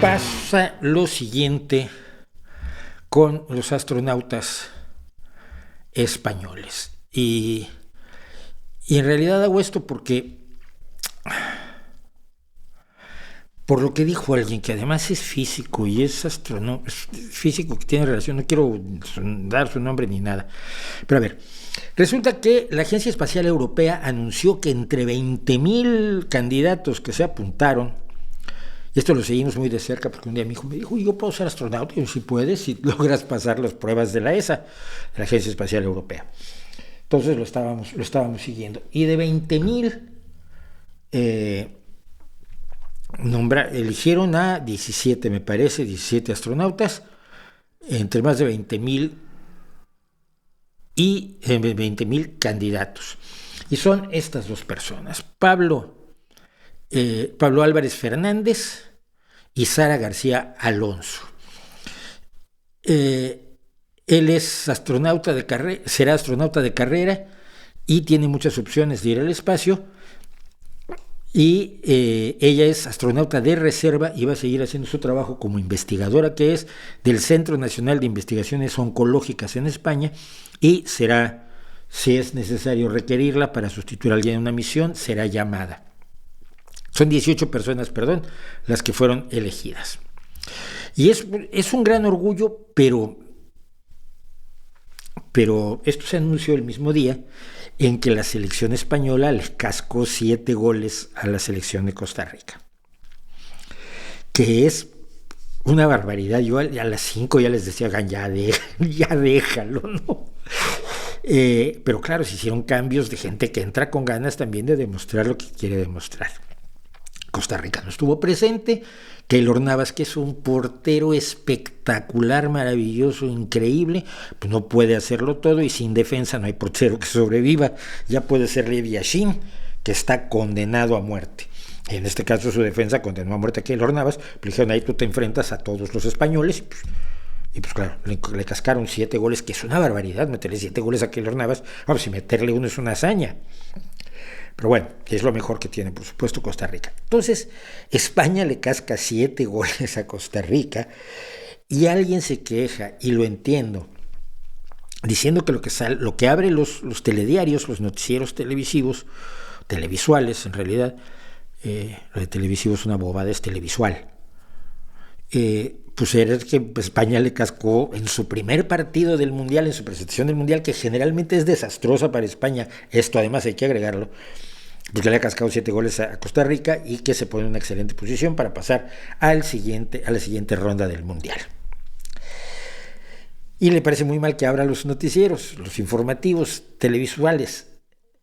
Pasa lo siguiente con los astronautas españoles. Y en realidad hago esto por lo que dijo alguien que además es físico y es astrónomo, es físico que tiene relación, no quiero dar su nombre ni nada, pero a ver, resulta que la Agencia Espacial Europea anunció que entre 20,000 candidatos que se apuntaron, y esto lo seguimos muy de cerca porque un día mi hijo me dijo, yo puedo ser astronauta, y yo, si puedes, si logras pasar las pruebas de la ESA, de la Agencia Espacial Europea. Entonces lo estábamos siguiendo. Y de 20,000 eligieron a 17, me parece, 17 astronautas, entre más de 20,000 y 20,000 candidatos. Y son estas dos personas, Pablo Álvarez Fernández y Sara García Alonso. Él es astronauta de carrera, será astronauta de carrera y tiene muchas opciones de ir al espacio. Y ella es astronauta de reserva y va a seguir haciendo su trabajo como investigadora, que es del Centro Nacional de Investigaciones Oncológicas en España, y será, si es necesario requerirla para sustituir a alguien en una misión, será llamada. Son 18 personas, las que fueron elegidas. Y es un gran orgullo, pero esto se anunció el mismo día en que la selección española le cascó 7 goles a la selección de Costa Rica, que es una barbaridad. Yo a las 5 ya les decía, ya déjalo, ¿no? Pero claro, se hicieron cambios de gente que entra con ganas también de demostrar lo que quiere demostrar. Costa Rica no estuvo presente. Keylor Navas, que es un portero espectacular, maravilloso, increíble, pues no puede hacerlo todo, y sin defensa no hay portero que sobreviva. Ya puede ser Lev Yashin, que está condenado a muerte. En este caso su defensa condenó a muerte a Keylor Navas, pero dijeron, ahí tú te enfrentas a todos los españoles, y pues claro, le cascaron 7 goles, que es una barbaridad, meterle 7 goles a Keylor Navas. Vamos, si meterle uno es una hazaña. Pero bueno, es lo mejor que tiene, por supuesto, Costa Rica. Entonces, España le casca 7 goles a Costa Rica y alguien se queja, y lo entiendo, diciendo que lo que abre los telediarios, los noticieros televisuales en realidad, lo de televisivo es una bobada, es televisual, pues era que España le cascó en su primer partido del Mundial, en su presentación del Mundial, que generalmente es desastrosa para España, esto además hay que agregarlo, porque le ha cascado 7 goles a Costa Rica, y que se pone en una excelente posición para pasar a la siguiente ronda del Mundial. Y le parece muy mal que abra los noticieros, los informativos televisuales,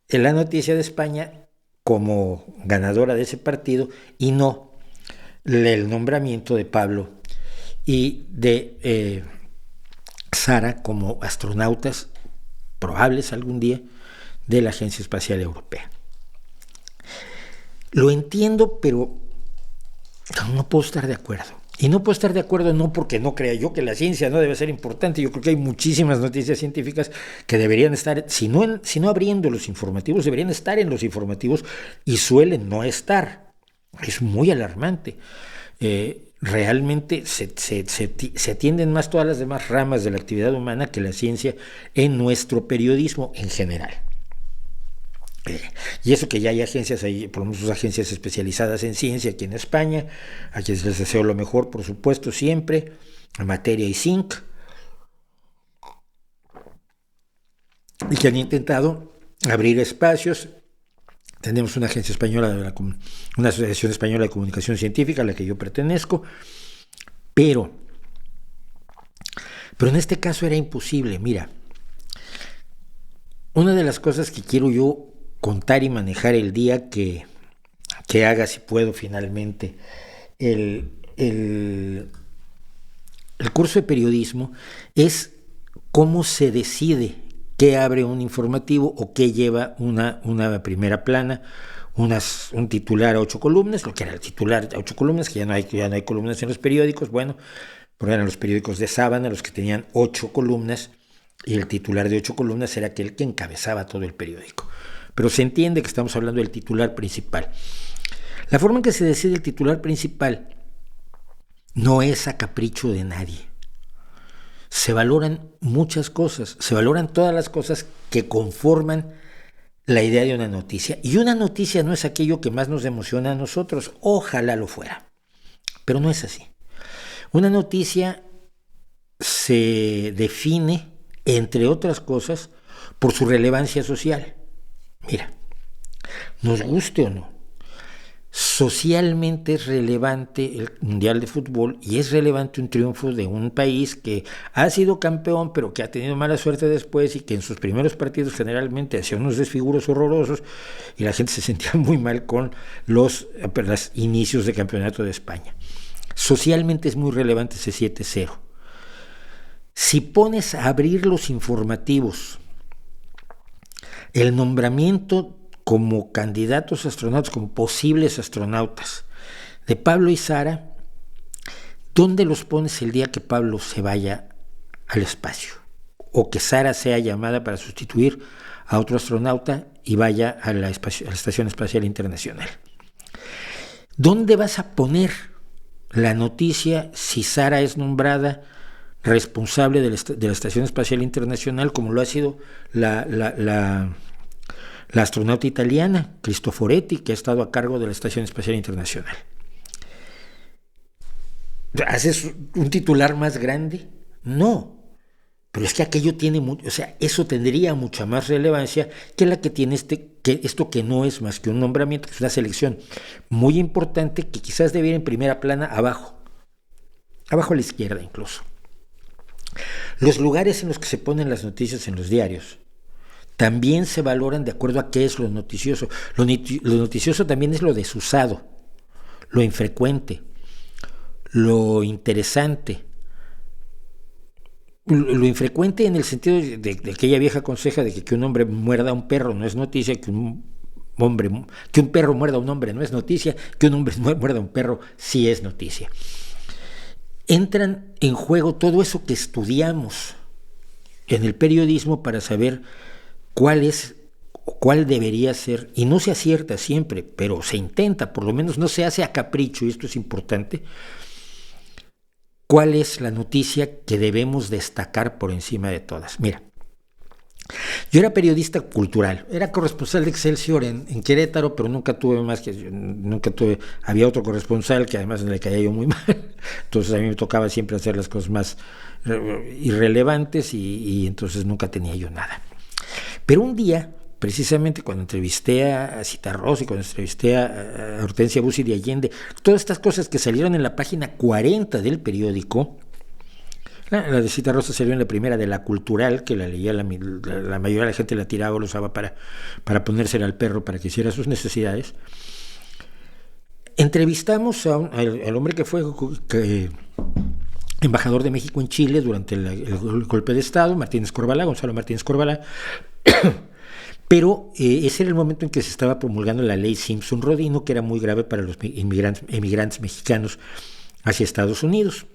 en la noticia de España como ganadora de ese partido, y no el nombramiento de Pablo y de Sara como astronautas probables algún día de la Agencia Espacial Europea. Lo entiendo, pero no puedo estar de acuerdo. Y no puedo estar de acuerdo no porque no crea yo que la ciencia no debe ser importante. Yo creo que hay muchísimas noticias científicas que deberían estar, si no abriendo los informativos, deberían estar en los informativos, y suelen no estar. Es muy alarmante. Realmente se atienden más todas las demás ramas de la actividad humana que la ciencia en nuestro periodismo en general. Y eso que ya hay agencias, por lo menos agencias especializadas en ciencia aquí en España, a quienes les deseo lo mejor, por supuesto, siempre, a Materia y Zinc, y que han intentado abrir espacios. Tenemos una agencia española, una asociación española de comunicación científica a la que yo pertenezco, pero en este caso era imposible. Mira, una de las cosas que quiero yo contar y manejar el día que haga, si puedo finalmente, el curso de periodismo, es cómo se decide qué abre un informativo o qué lleva una primera plana, un titular a 8 columnas, lo que era el titular a 8 columnas, que ya no hay columnas en los periódicos, bueno, porque eran los periódicos de sábana los que tenían 8 columnas, y el titular de 8 columnas era aquel que encabezaba todo el periódico. Pero se entiende que estamos hablando del titular principal. La forma en que se decide el titular principal no es a capricho de nadie. Se valoran muchas cosas, se valoran todas las cosas que conforman la idea de una noticia. Y una noticia no es aquello que más nos emociona a nosotros, ojalá lo fuera, pero no es así. Una noticia se define, entre otras cosas, por su relevancia social. Mira, nos guste o no, socialmente es relevante el Mundial de Fútbol y es relevante un triunfo de un país que ha sido campeón pero que ha tenido mala suerte después y que en sus primeros partidos generalmente hacía unos desfiguros horrorosos y la gente se sentía muy mal con los inicios de campeonato de España. Socialmente es muy relevante ese 7-0. Si pones a abrir los informativos el nombramiento como candidatos astronautas, como posibles astronautas, de Pablo y Sara, ¿dónde los pones el día que Pablo se vaya al espacio? O que Sara sea llamada para sustituir a otro astronauta y vaya a la Estación Espacial Internacional. ¿Dónde vas a poner la noticia si Sara es nombrada responsable de la Estación Espacial Internacional, como lo ha sido la astronauta italiana Cristoforetti, que ha estado a cargo de la Estación Espacial Internacional? ¿Haces un titular más grande? No, pero es que aquello tiene mucho, o sea, eso tendría mucha más relevancia que la que tiene esto que no es más que un nombramiento, que es una selección muy importante que quizás debiera en primera plana abajo a la izquierda incluso. Los lugares en los que se ponen las noticias en los diarios también se valoran de acuerdo a qué es lo noticioso. Lo noticioso también es lo desusado, lo infrecuente, lo interesante. Lo infrecuente en el sentido de aquella vieja conseja de que un hombre muerda a un perro no es noticia, que un perro muerda a un hombre no es noticia, que un hombre muerda a un perro sí es noticia. Entran en juego todo eso que estudiamos en el periodismo para saber cuál debería ser, y no se acierta siempre, pero se intenta, por lo menos no se hace a capricho, y esto es importante, cuál es la noticia que debemos destacar por encima de todas. Mira, yo era periodista cultural, era corresponsal de Excelsior en Querétaro, pero había otro corresponsal que además le caía yo muy mal, entonces a mí me tocaba siempre hacer las cosas más irrelevantes y entonces nunca tenía yo nada. Pero un día, precisamente cuando entrevisté a Citarrosa y cuando entrevisté a Hortensia Bussi de Allende, todas estas cosas que salieron en la página 40 del periódico, la de Citarrosa salió en la primera de La Cultural, que la leía la mayoría de la gente la tiraba o la usaba para ponérsela al perro para que hiciera sus necesidades. Entrevistamos al hombre que fue embajador de México en Chile durante el golpe de Estado, Gonzalo Martínez Corbalá, pero ese era el momento en que se estaba promulgando la ley Simpson-Rodino, que era muy grave para los emigrantes mexicanos hacia Estados Unidos.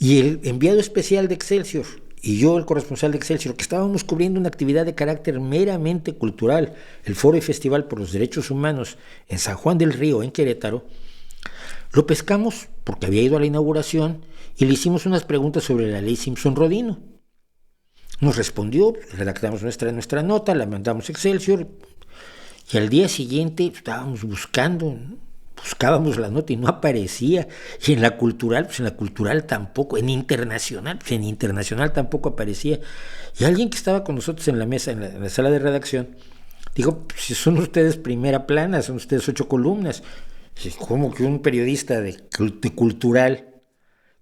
Y el enviado especial de Excelsior y yo, el corresponsal de Excelsior, que estábamos cubriendo una actividad de carácter meramente cultural, el Foro y Festival por los Derechos Humanos en San Juan del Río, en Querétaro, lo pescamos porque había ido a la inauguración y le hicimos unas preguntas sobre la ley Simpson-Rodino. Nos respondió, redactamos nuestra nota, la mandamos a Excelsior y al día siguiente estábamos buscábamos la nota y no aparecía. Y en la cultural tampoco, en internacional tampoco aparecía. Y alguien que estaba con nosotros en la mesa, en la sala de redacción, dijo, si son ustedes primera plana, son ustedes 8 columnas. ¿Cómo que un periodista de cultural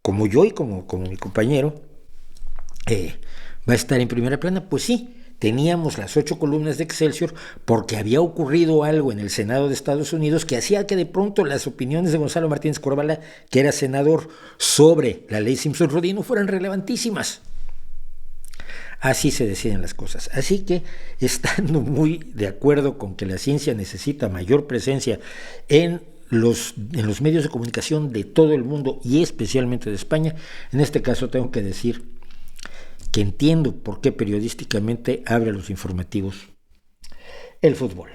como yo y como mi compañero va a estar en primera plana? Pues sí, teníamos las 8 columnas de Excelsior porque había ocurrido algo en el Senado de Estados Unidos que hacía que de pronto las opiniones de Gonzalo Martínez Corbalá, que era senador, sobre la ley Simpson-Rodino fueran relevantísimas. Así se deciden las cosas. Así que, estando muy de acuerdo con que la ciencia necesita mayor presencia en los medios de comunicación de todo el mundo y especialmente de España, en este caso tengo que decir que entiendo por qué periodísticamente abre los informativos el fútbol.